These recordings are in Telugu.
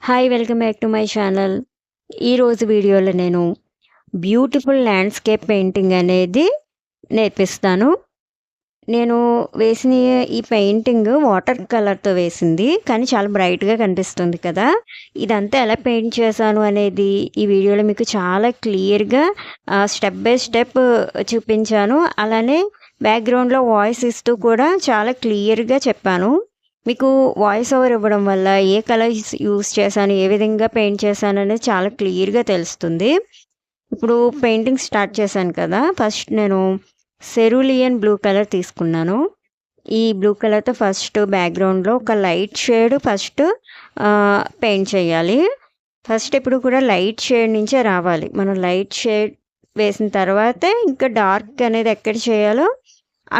Hi welcome back to my channel. ఈరోజు వీడియోలో నేను బ్యూటిఫుల్ ల్యాండ్స్కేప్ పెయింటింగ్ అనేది నేర్పిస్తాను. నేను వేసిన ఈ పెయింటింగ్ వాటర్ కలర్తో వేసింది, కానీ చాలా బ్రైట్గా కనిపిస్తుంది కదా. ఇదంతా ఎలా పెయింట్ చేశాను అనేది ఈ వీడియోలో మీకు చాలా క్లియర్గా స్టెప్ బై స్టెప్ చూపించాను. అలానే బ్యాక్గ్రౌండ్లో వాయిస్ ఇస్తూ కూడా చాలా క్లియర్గా చెప్పాను. మీకు వాయిస్ ఓవర్ ఇవ్వడం వల్ల ఏ కలర్స్ యూస్ చేశాను, ఏ విధంగా పెయింట్ చేశాను అనేది చాలా క్లియర్గా తెలుస్తుంది. ఇప్పుడు పెయింటింగ్ స్టార్ట్ చేశాను కదా. ఫస్ట్ నేను సెరూలియన్ బ్లూ కలర్ తీసుకున్నాను. ఈ బ్లూ కలర్తో ఫస్ట్ బ్యాక్గ్రౌండ్లో ఒక లైట్ షేడ్ ఫస్ట్ పెయింట్ చేయాలి. ఫస్ట్ ఎప్పుడు కూడా లైట్ షేడ్ నుంచే రావాలి. మనం లైట్ షేడ్ వేసిన తర్వాతే ఇంకా డార్క్ అనేది ఎక్కడ చేయాలో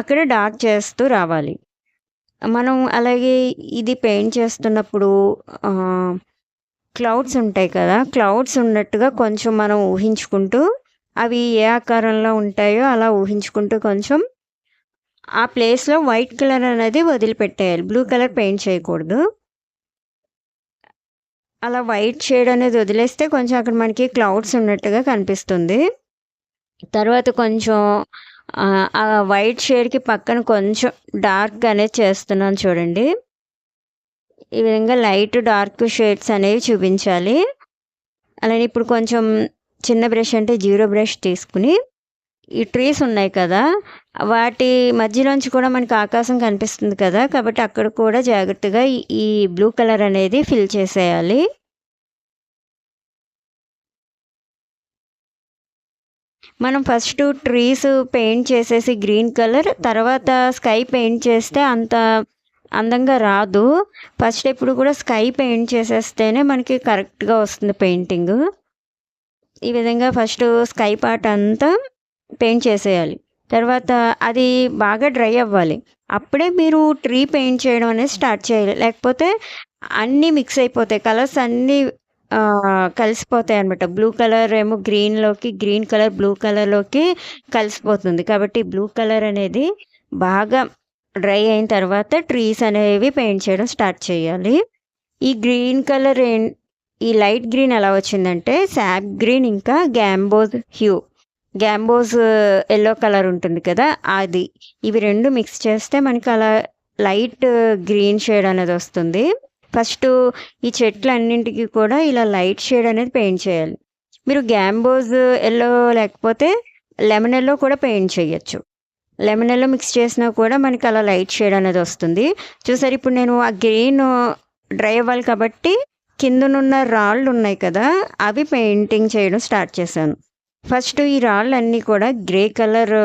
అక్కడ డార్క్ చేస్తూ రావాలి. మనం అలాగే ఇది పెయింట్ చేస్తున్నప్పుడు క్లౌడ్స్ ఉంటాయి కదా, క్లౌడ్స్ ఉన్నట్టుగా కొంచెం మనం ఊహించుకుంటూ అవి ఏ ఆకారంలో ఉంటాయో అలా ఊహించుకుంటూ కొంచెం ఆ ప్లేస్లో వైట్ కలర్ అనేది వదిలిపెట్టేయాలి. బ్లూ కలర్ పెయింట్ చేయకూడదు. అలా వైట్ షేడ్ అనేది వదిలేస్తే కొంచెం అక్కడ మనకి క్లౌడ్స్ ఉన్నట్టుగా కనిపిస్తుంది. తర్వాత కొంచెం ఆ వైట్ షేడ్కి పక్కన కొంచెం డార్క్ అనేది చేస్తున్నాను చూడండి. ఈ విధంగా లైట్ డార్క్ షేడ్స్ అనేవి చూపించాలి. అలానే ఇప్పుడు కొంచెం చిన్న బ్రష్ అంటే జీరో బ్రష్ తీసుకుని ఈ ట్రీస్ ఉన్నాయి కదా, వాటి మధ్యలోంచి కూడా మనకి ఆకాశం కనిపిస్తుంది కదా, కాబట్టి అక్కడ కూడా జాగ్రత్తగా ఈ బ్లూ కలర్ అనేది ఫిల్ చేసేయాలి. మనం ఫస్ట్ ట్రీస్ పెయింట్ చేసేసి గ్రీన్ కలర్, తర్వాత స్కై పెయింట్ చేస్తే అంత అందంగా రాదు. ఫస్ట్ ఎప్పుడు కూడా స్కై పెయింట్ చేసేస్తేనే మనకి కరెక్ట్గా వస్తుంది పెయింటింగ్. ఈ విధంగా ఫస్ట్ స్కై పార్ట్ అంతా పెయింట్ చేసేయాలి. తర్వాత అది బాగా డ్రై అవ్వాలి. అప్పుడే మీరు ట్రీ పెయింట్ చేయడం అనేది స్టార్ట్ చేయాలి. లేకపోతే అన్నీ మిక్స్ అయిపోతాయి, కలర్స్ అన్నీ కలిసిపోతాయి అన్నమాట. బ్లూ కలర్ ఏమో గ్రీన్లోకి, గ్రీన్ కలర్ బ్లూ కలర్లోకి కలిసిపోతుంది. కాబట్టి బ్లూ కలర్ అనేది బాగా డ్రై అయిన తర్వాత ట్రీస్ అనేవి పెయింట్ చేయడం స్టార్ట్ చేయాలి. ఈ గ్రీన్ కలర్ ఈ లైట్ గ్రీన్ ఎలా వచ్చిందంటే శాప్ గ్రీన్ ఇంకా గ్యాంబోజ్ ఎల్లో కలర్ ఉంటుంది కదా, అది ఇవి రెండు మిక్స్ చేస్తే మనకి అలా లైట్ గ్రీన్ షేడ్ అనేది వస్తుంది. ఫస్ట్ ఈ చెట్లన్నింటికి కూడా ఇలా లైట్ షేడ్ అనేది పెయింట్ చేయాలి. మీరు గ్యాంబోజ్ ఎల్లో లేకపోతే లెమన్ ఎల్లో కూడా పెయింట్ చేయొచ్చు. లెమన్ ఎల్లో మిక్స్ చేసినా కూడా మనకి అలా లైట్ షేడ్ అనేది వస్తుంది. చూసారు, ఇప్పుడు నేను ఆ గ్రీన్ డ్రై అవ్వాలి కాబట్టి కిందనున్న రాళ్ళు ఉన్నాయి కదా, అవి పెయింటింగ్ చేయడం స్టార్ట్ చేశాను. ఫస్ట్ ఈ రాళ్ళు అన్నీ కూడా గ్రే కలర్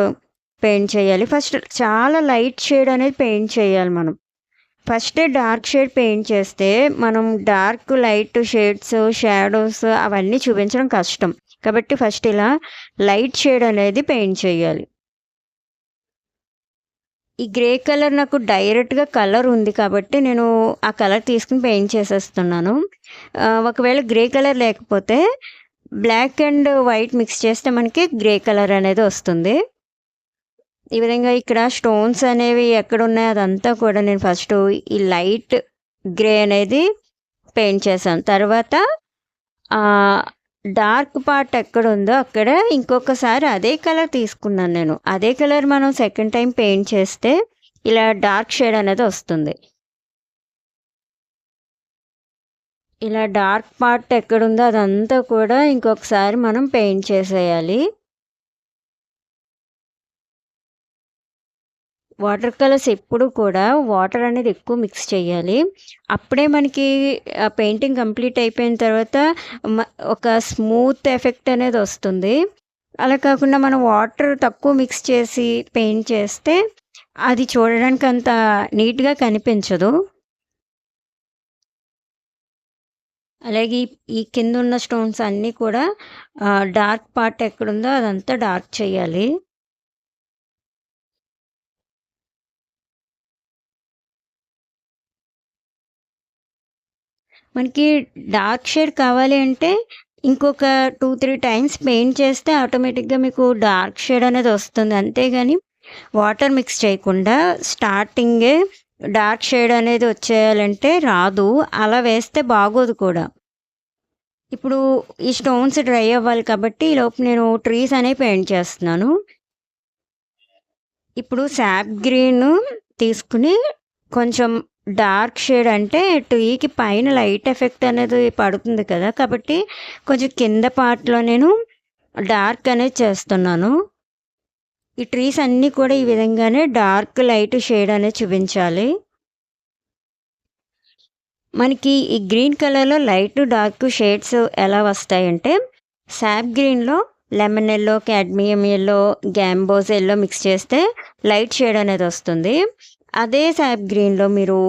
పెయింట్ చేయాలి. ఫస్ట్ చాలా లైట్ షేడ్ అనేది పెయింట్ చేయాలి. మనం ఫస్ట్ డార్క్ షేడ్ పెయింట్ చేస్తే మనం డార్క్ లైట్ షేడ్స్ షాడోస్ అవన్నీ చూపించడం కష్టం. కాబట్టి ఫస్ట్ ఇలా లైట్ షేడ్ అనేది పెయింట్ చేయాలి. ఈ గ్రే కలర్ నాకు డైరెక్ట్గా కలర్ ఉంది కాబట్టి నేను ఆ కలర్ తీసుకుని పెయింట్ చేసేస్తున్నాను. ఒకవేళ గ్రే కలర్ లేకపోతే బ్లాక్ అండ్ వైట్ మిక్స్ చేస్తే మనకి గ్రే కలర్ అనేది వస్తుంది. ఈ విధంగా ఇక్కడ స్టోన్స్ అనేవి ఎక్కడున్నాయో అదంతా కూడా నేను ఫస్ట్ ఈ లైట్ గ్రే అనేది పెయింట్ చేశాను. తర్వాత డార్క్ పార్ట్ ఎక్కడ ఉందో అక్కడ ఇంకొకసారి అదే కలర్ తీసుకున్నాను నేను. అదే కలర్ మనం సెకండ్ టైం పెయింట్ చేస్తే ఇలా డార్క్ షేడ్ అనేది వస్తుంది. ఇలా డార్క్ పార్ట్ ఎక్కడుందో అదంతా కూడా ఇంకొకసారి మనం పెయింట్ చేసేయాలి. వాటర్ కలర్స్ ఎప్పుడు కూడా వాటర్ అనేది ఎక్కువ మిక్స్ చేయాలి. అప్పుడే మనకి పెయింటింగ్ కంప్లీట్ అయిపోయిన తర్వాత ఒక స్మూత్ ఎఫెక్ట్ అనేది వస్తుంది. అలా కాకుండా మనం వాటర్ తక్కువ మిక్స్ చేసి పెయింట్ చేస్తే అది చూడడానికి అంత నీట్గా కనిపించదు. అలాగే ఈ కింద ఉన్న స్టోన్స్ అన్నీ కూడా డార్క్ పార్ట్ ఎక్కడుందో అదంతా డార్క్ చేయాలి. మనకి డార్క్ షేడ్ కావాలి అంటే ఇంకొక 2-3 టైమ్స్ పెయింట్ చేస్తే ఆటోమేటిక్గా మీకు డార్క్ షేడ్ అనేది వస్తుంది. అంతేగాని వాటర్ మిక్స్ చేయకుండా స్టార్టింగే డార్క్ షేడ్ అనేది వచ్చేయాలంటే రాదు. అలా వేస్తే బాగోదు కూడా. ఇప్పుడు ఈ స్టోన్స్ డ్రై అవ్వాలి కాబట్టి ఈలోపు నేను ట్రీస్ అనేవి పెయింట్ చేస్తున్నాను. ఇప్పుడు సాప్ గ్రీన్ తీసుకుని కొంచెం డార్క్ షేడ్ అంటే ట్రీకి పైన లైట్ ఎఫెక్ట్ అనేది పడుతుంది కదా! కాబట్టి కొంచెం కింద పార్ట్‌లో నేను డార్క్ అనేది చేస్తున్నాను. ఈ ట్రీస్ అన్నీ కూడా ఈ విధంగానే డార్క్, లైట్ షేడ్ అనేది చూపించాలి. మనకి ఈ గ్రీన్ కలర్‌లో లైట్, డార్క్ షేడ్స్ ఎలా వస్తాయంటే సాప్ గ్రీన్‌లో lemon yellow, cadmium yellow, gamboge yellow mix చేస్తే లైట్ షేడ్ అనేది వస్తుంది. అదే సాప్ గ్రీన్‌లో మీరు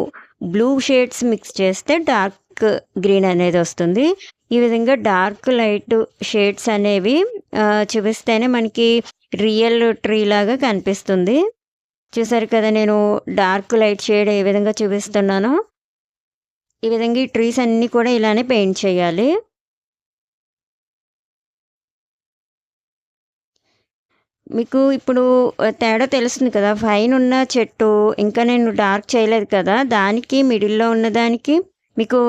బ్లూ షేడ్స్ మిక్స్ చేస్తే డార్క్ గ్రీన్ అనేది వస్తుంది. ఈ విధంగా డార్క్, లైట్ షేడ్స్ అనేవి చూపిస్తేనే మనకి రియల్ ట్రీ లాగా కనిపిస్తుంది. చూసారు కదా! నేను డార్క్, లైట్ షేడ్ ఏ విధంగా చూపిస్తున్నానో. ఈ విధంగా ఈ ట్రీస్ అన్నీ కూడా ఇలానే పెయింట్ చేయాలి. మీకు ఇప్పుడు తేడా తెలుస్తుంది కదా! పైనున్న చెట్టు ఇంకా నేను డార్క్ చేయలేదు కదా! దానికి మిడిల్‌లో ఉన్నదానికి మీకు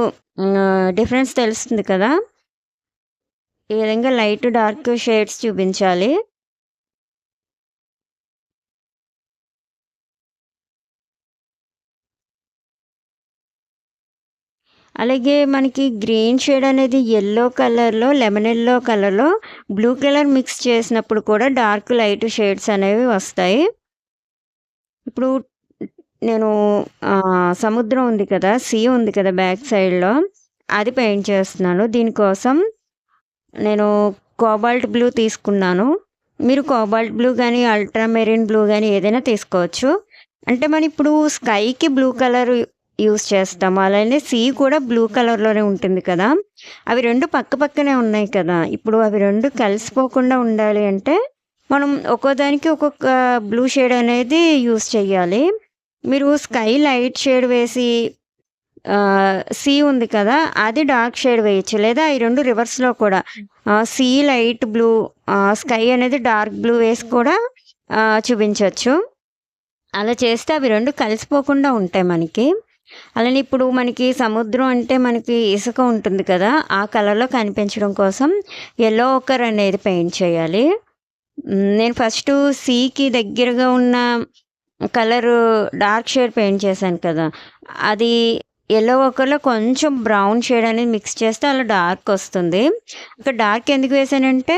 డిఫరెన్స్ తెలుస్తుంది కదా! ఈ విధంగా లైట్, డార్క్ షేడ్స్ చూపించాలి. అలాగే మనకి గ్రీన్ షేడ్ అనేది యెల్లో కలర్‌లో, లెమన్ యెల్లో కలర్‌లో బ్లూ కలర్ మిక్స్ చేసినప్పుడు కూడా డార్క్, లైట్ షేడ్స్ అనేవి వస్తాయి. ఇప్పుడు నేను సముద్రం ఉంది కదా! సీ ఉంది కదా! బ్యాక్ సైడ్‌లో అది పెయింట్ చేస్తున్నాను. దీనికోసం నేను కోబాల్ట్ బ్లూ తీసుకున్నాను. మీరు కోబాల్ట్ బ్లూ గానీ, అల్ట్రా మెరిన్ బ్లూ గానీ ఏదైనా తీసుకోవచ్చు. అంటే మనం ఇప్పుడు స్కైకి బ్లూ కలర్ యూజ్ చేస్తాము. అలానే సీ కూడా బ్లూ కలర్‌లోనే ఉంటుంది కదా! అవి 2 పక్క పక్కనే ఉన్నాయి కదా! ఇప్పుడు అవి 2 కలిసిపోకుండా ఉండాలి అంటే మనం ఒక్కోదానికి ఒక్కొక్క బ్లూ షేడ్ అనేది యూజ్ చేయాలి. మీరు స్కై లైట్ షేడ్ వేసి సీ ఉంది కదా! అది డార్క్ షేడ్ వేయొచ్చు. లేదా ఈ 2 రివర్స్‌లో కూడా సీ లైట్ బ్లూ, స్కై అనేది డార్క్ బ్లూ వేసి కూడా చూపించొచ్చు. అలా చేస్తే అవి 2 కలిసిపోకుండా ఉంటాయి మనకి. అలానే ఇప్పుడు మనకి సముద్రం అంటే మనకి ఇసుక ఉంటుంది కదా! ఆ కలర్‌లో కనిపించడం కోసం యెల్లో ఓకర్ అనేది పెయింట్ చేయాలి. నేను ఫస్టు సీకి దగ్గరగా ఉన్న కలరు డార్క్ షేడ్ పెయింట్ చేశాను కదా! అది యెల్లో ఓకర్‌లో కొంచెం బ్రౌన్ షేడ్ అనేది మిక్స్ చేస్తే అలా డార్క్ వస్తుంది. ఇక్కడ డార్క్ ఎందుకు వేసానంటే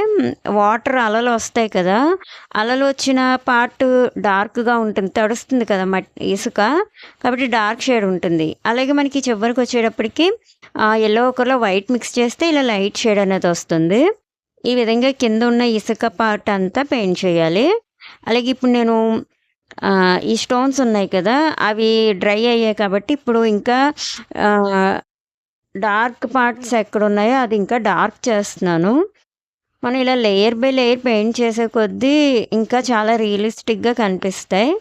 వాటర్ అలలు వస్తాయి కదా! అలలు వచ్చిన పార్ట్ డార్క్‌గా ఉంటుంది. తడుస్తుంది కదా ఇసుక. కాబట్టి డార్క్ షేడ్ ఉంటుంది. అలాగే మనకి చివరికి వచ్చేటప్పటికి యెల్లో ఓకర్‌లో వైట్ మిక్స్ చేస్తే ఇలా లైట్ షేడ్ అనేది వస్తుంది. ఈ విధంగా కింద ఉన్న ఇసుక పార్ట్ అంతా పెయింట్ చేయాలి. అలాగే ఇప్పుడు నేను ఈ స్టోన్స్ ఉన్నాయి కదా! అవి డ్రై అయ్యాయి కాబట్టి ఇప్పుడు ఇంకా డార్క్ పార్ట్స్ ఎక్కడున్నాయో అది ఇంకా డార్క్ చేస్తున్నాను. మనం ఇలా లేయర్ బై లేయర్ పెయింట్ చేసే కొద్దీ ఇంకా చాలా రియలిస్టిక్‌గా కనిపిస్తాయి.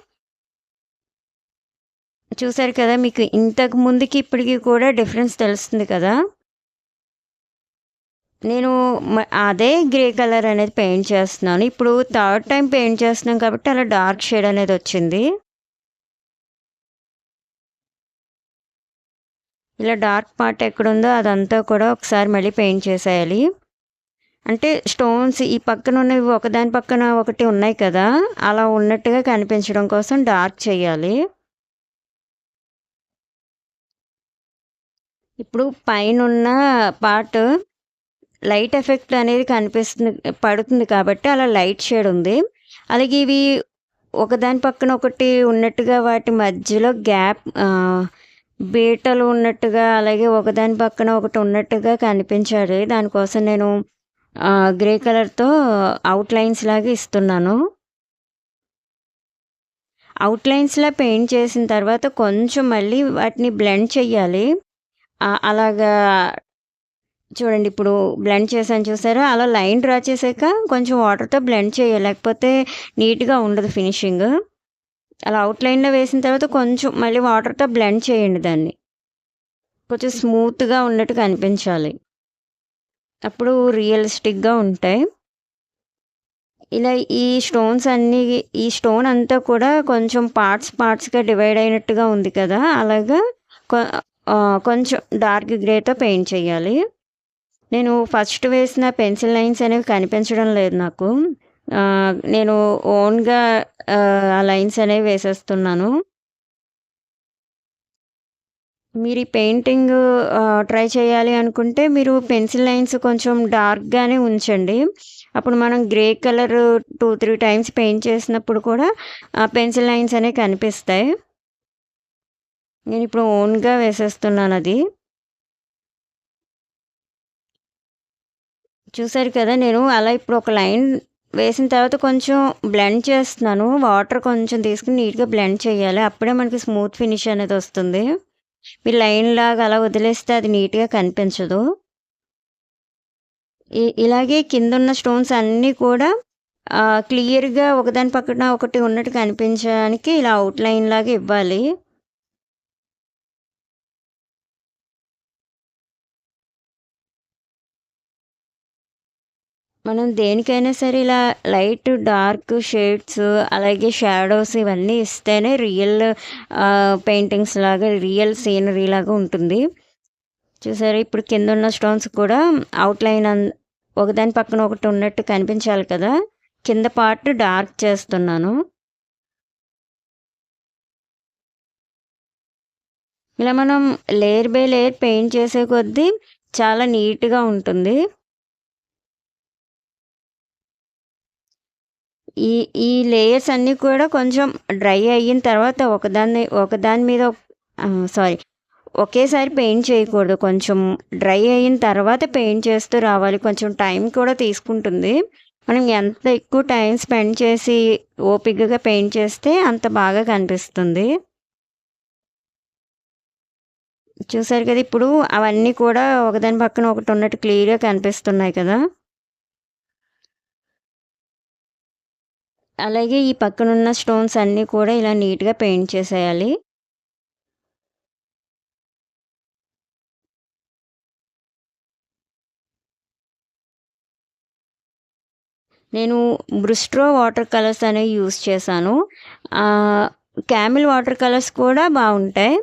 చూసారు కదా! మీకు ఇంతకు ముందుకి ఇప్పటికి కూడా డిఫరెన్స్ తెలుస్తుంది కదా! నేను అదే గ్రే కలర్ అనేది పెయింట్ చేస్తున్నాను. ఇప్పుడు థర్డ్ టైమ్ పెయింట్ చేస్తున్నాం కాబట్టి అలా డార్క్ షేడ్ అనేది వచ్చింది. ఇలా డార్క్ పార్ట్ ఎక్కడుందో అదంతా కూడా ఒకసారి మళ్ళీ పెయింట్ చేసేయాలి. అంటే స్టోన్స్ ఈ పక్కన ఉన్నవి ఒకదాని పక్కన ఒకటి ఉన్నాయి కదా! అలా ఉన్నట్టుగా కనిపించడం కోసం డార్క్ చేయాలి. ఇప్పుడు పైనున్న పార్ట్ లైట్ ఎఫెక్ట్ అనేది పడుతుంది కాబట్టి అలా లైట్ షేడ్ ఉంది. అలాగే ఇవి ఒకదాని పక్కన ఒకటి ఉన్నట్టుగా వాటి మధ్యలో బీటలు ఉన్నట్టుగా అలాగే ఒకదాని పక్కన ఒకటి ఉన్నట్టుగా కనిపించాలి. దానికోసం నేను గ్రే కలర్‌తో అవుట్‌లైన్స్ లాగా ఇస్తున్నాను. అవుట్‌లైన్స్‌లా పెయింట్ చేసిన తర్వాత కొంచెం మళ్ళీ వాటిని బ్లెండ్ చెయ్యాలి. అలాగా చూడండి ఇప్పుడు బ్లెండ్ చేశాను చూసారా? అలా లైన్ డ్రా చేసాక కొంచెం వాటర్‌తో బ్లెండ్ చేయాలి. లేకపోతే నీట్‌గా ఉండదు ఫినిషింగ్. అలా అవుట్‌లైన్‌లో వేసిన తర్వాత కొంచెం మళ్ళీ వాటర్‌తో బ్లెండ్ చేయండి దాన్ని. కొంచెం స్మూత్‌గా ఉన్నట్టు కనిపించాలి. అప్పుడు రియలిస్టిక్‌గా ఉంటాయి. ఇలా ఈ స్టోన్ అంతా కూడా కొంచెం పార్ట్స్‌గా డివైడ్ అయినట్టుగా ఉంది కదా! అలాగా కొంచెం డార్క్ గ్రేతో పెయింట్ చేయాలి. నేను ఫస్ట్ వేసిన పెన్సిల్ లైన్స్ అనేవి కనిపించడం లేదు నాకు. నేను ఓన్‌గా ఆ లైన్స్ అనేవి వేసేస్తున్నాను. మీరు ఈ పెయింటింగు ట్రై చేయాలి అనుకుంటే మీరు పెన్సిల్ లైన్స్ కొంచెం డార్క్‌గానే ఉంచండి. అప్పుడు మనం గ్రే కలర్ 2, 3 టైమ్స్ పెయింట్ చేసినప్పుడు కూడా ఆ పెన్సిల్ లైన్స్ అనేవి కనిపిస్తాయి. నేనిప్పుడు ఓన్‌గా వేసేస్తున్నానది. చూసారు కదా! నేను అలా ఇప్పుడు ఒక లైన్ వేసిన తర్వాత కొంచెం బ్లెండ్ చేస్తున్నాను. వాటర్ కొంచెం తీసుకొని నీట్‌గా బ్లెండ్ చేయాలి. అప్పుడే మనకి స్మూత్ ఫినిష్ అనేదొస్తుంది. మీరు లైన్‌లాగా అలా వదిలేస్తే అది నీట్‌గా కనిపించదు. ఇలాగే కిందున్న స్టోన్స్ అన్నీ కూడా క్లియర్‌గా ఒకదాని పక్కన ఒకటి ఉన్నట్టు కనిపించడానికి ఇలా ఔట్‌లైన్ లాగా ఇవ్వాలి. మనం దేనికైనా సరే ఇలా లైట్, డార్క్ షేడ్స్ అలాగే షాడోస్ ఇవన్నీ ఇస్తేనే రియల్ పెయింటింగ్స్ లాగా, రియల్ సీనరీ లాగా ఉంటుంది. చూసారా ఇప్పుడు కిందున్న స్టోన్స్ కూడా ఔట్‌లైన్ ఒకదాని పక్కన ఒకటి ఉన్నట్టు కనిపించాలి కదా! కింద పార్ట్ డార్క్ చేస్తున్నాను. ఇలా మనం లేయర్ బై లేయర్ పెయింట్ చేసే కొద్దీ చాలా నీట్‌గా ఉంటుంది. ఈ ఈ లేయర్స్ అన్నీ కూడా కొంచెం డ్రై అయిన తర్వాత ఒకదాని మీద సారీ ఒకేసారి పెయింట్ చేయకూడదు. కొంచెం డ్రై అయిన తర్వాత పెయింట్ చేస్తూ రావాలి. కొంచెం టైం కూడా తీసుకుంటుంది. మనం ఎంత ఎక్కువ టైం స్పెండ్ చేసి ఓపికగా పెయింట్ చేస్తే అంత బాగా కనిపిస్తుంది. చూసారు కదా! ఇప్పుడు అవన్నీ కూడా ఒకదాని పక్కన ఒకటి ఉన్నట్టు క్లియర్‌గా కనిపిస్తున్నాయి కదా! అలాగే ఈ పక్కనున్న స్టోన్స్ అన్నీ కూడా ఇలా నీట్‌గా పెయింట్ చేసేయాలి. నేను బ్రిస్ట్రో వాటర్ కలర్స్ అనేవి యూజ్ చేశాను. ఆహ్, క్యామెల్ వాటర్ కలర్స్ కూడా బావుంటాయి.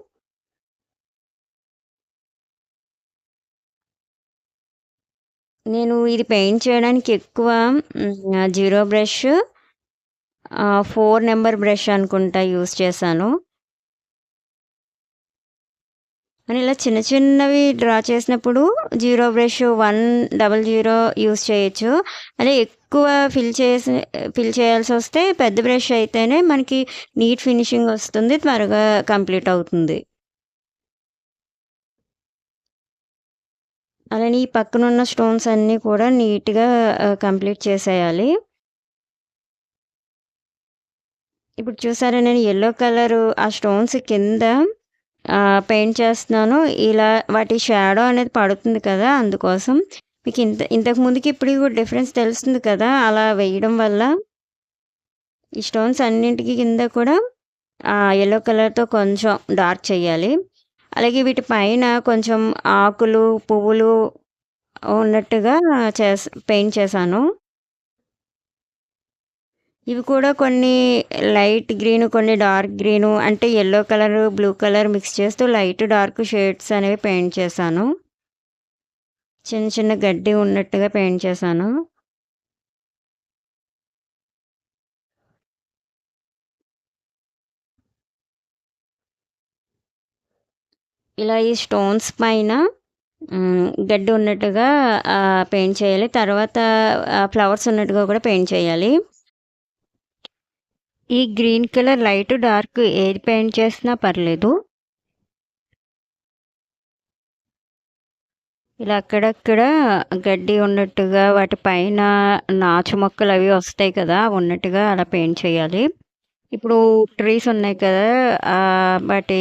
నేను ఇది పెయింట్ చేయడానికి ఎక్కువ జీరో బ్రష్ 4 నంబర్ బ్రష్ అనుకుంటా యూజ్ చేశాను. అని ఇలా చిన్న చిన్నవి డ్రా చేసినప్పుడు జీరో బ్రష్ 100 యూజ్ చేయొచ్చు. అదే ఎక్కువ ఫిల్ చేయాల్సొస్తే పెద్ద బ్రష్ అయితేనే మనకి నీట్ ఫినిషింగ్ వస్తుంది. త్వరగా కంప్లీట్ అవుతుంది. అలానే ఈ పక్కనున్న స్టోన్స్ అన్నీ కూడా నీట్‌గా కంప్లీట్ చేసేయాలి. ఇప్పుడు చూసారా నేను యెల్లో కలరు ఆ స్టోన్స్ కింద పెయింట్ చేస్తున్నాను. ఇలా వాటి షాడో అనేది పడుతుంది కదా! అందుకోసం. మీకు ఇంతకు ముందుకి ఇప్పటికి కూడా డిఫరెన్స్ తెలుస్తుంది కదా! అలా వేయడం వల్ల. ఈ స్టోన్స్ అన్నింటికి కింద కూడా యెల్లో కలర్‌తో కొంచెం డార్క్ చేయాలి. అలాగే వీటి పైన కొంచెం ఆకులు, పువ్వులు ఉన్నట్టుగా పెయింట్ చేశాను. ఇవి కూడా కొన్ని లైట్ గ్రీను, కొన్ని డార్క్ గ్రీను అంటే yellow colour, blue colour mix చేస్తూ లైట్, డార్క్ షేడ్స్ అనేవి పెయింట్ చేశాను. చిన్న చిన్న గడ్డి ఉన్నట్టుగా పెయింట్ చేశాను. ఇలా ఈ స్టోన్స్ పైన గడ్డి ఉన్నట్టుగా పెయింట్ చేయాలి. తర్వాత ఫ్లవర్స్ ఉన్నట్టుగా కూడా పెయింట్ చేయాలి. ఈ గ్రీన్ కలర్ లైట్, డార్క్ ఏది పెయింట్ చేసినా పర్లేదు. ఇలా అక్కడక్కడ గడ్డి ఉన్నట్టుగా వాటి పైన నాచు మొక్కలవి వస్తాయి కదా! ఉన్నట్టుగా అలా పెయింట్ చేయాలి. ఇప్పుడు ట్రీస్ ఉన్నాయి కదా! వాటి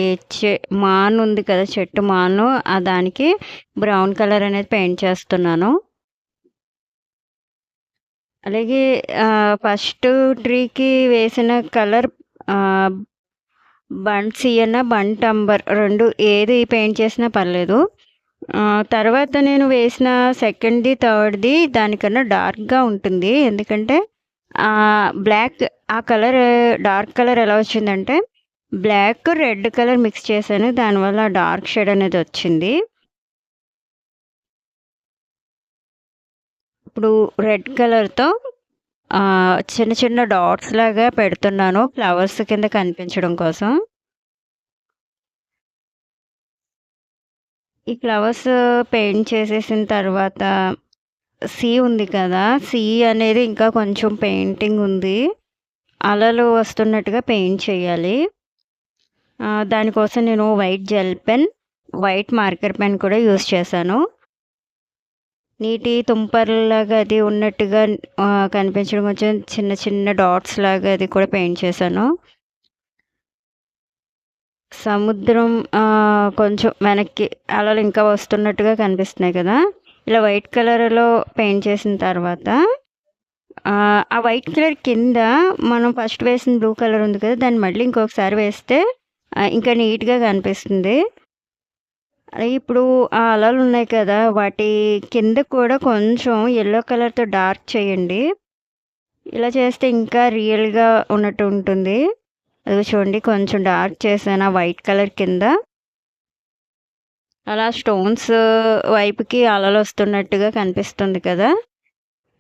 మాను ఉంది కదా! చెట్టు మాను దానికి బ్రౌన్ కలర్ అనేది పెయింట్ చేస్తున్నాను. అలాగే ఫస్ట్ ట్రీకి వేసిన కలర్ ఆహ్, సియన్నా, బంట్ అంబర్ 2 ఏది పెయింట్ చేసినా పర్లేదు. తర్వాత నేను వేసిన సెకండ్‌ది, థర్డ్‌ది దానికన్నా డార్క్‌గా ఉంటుంది. ఎందుకంటే బ్లాక్ ఆ కలర్ డార్క్ కలర్ ఎలా వచ్చిందంటే బ్లాక్, రెడ్ కలర్ మిక్స్ చేశాను. దానివల్ల డార్క్ షేడ్ అనేది వచ్చింది. ఇప్పుడు రెడ్ కలర్‌తో చిన్న చిన్న డాట్స్ లాగా పెడుతున్నాను ఫ్లవర్స్ కింద కనిపించడం కోసం. ఈ ఫ్లవర్స్ పెయింట్ చేసేసిన తర్వాత సీ ఉంది కదా! సీ అనేది ఇంకా కొంచెం పెయింటింగ్ ఉంది. అలలు వస్తున్నట్టుగా పెయింట్ చేయాలి. దానికోసం నేను white gel pen, white marker pen కూడా యూజ్ చేశాను. నీటి తుంపర్లాగా అది ఉన్నట్టుగా కనిపించడం కొంచెం చిన్న చిన్న డాట్స్ లాగా అది కూడా పెయింట్ చేశాను. సముద్రం కొంచెం వెనక్కి అలలు ఇంకా వస్తున్నట్టుగా కనిపిస్తున్నాయి కదా! ఇలా వైట్ కలర్‌లో పెయింట్ చేసిన తర్వాత ఆ వైట్ కలర్ కింద మనం ఫస్ట్ వేసిన బ్లూ కలర్ ఉంది కదా! దాన్ని మళ్ళీ ఇంకొకసారి వేస్తే ఇంకా నీట్‌గా కనిపిస్తుంది. ఇప్పుడు ఆ అలలు ఉన్నాయి కదా! వాటి కింద కూడా కొంచెం యెల్లో కలర్‌తో డార్క్ చేయండి. ఇలా చేస్తే ఇంకా రియల్‌గా ఉన్నట్టు ఉంటుంది. అదిగో చూడండి కొంచెం డార్క్ చేశాను ఆ వైట్ కలర్ కింద. అలా స్టోన్స్ వైపుకి అలలొస్తున్నట్టుగా కనిపిస్తుంది కదా!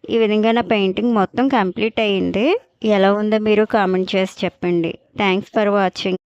ఈ విధంగా నా పెయింటింగ్ మొత్తం కంప్లీట్ అయింది. ఎలా ఉందో మీరు కామెంట్ చేసి చెప్పండి. Thanks for watching.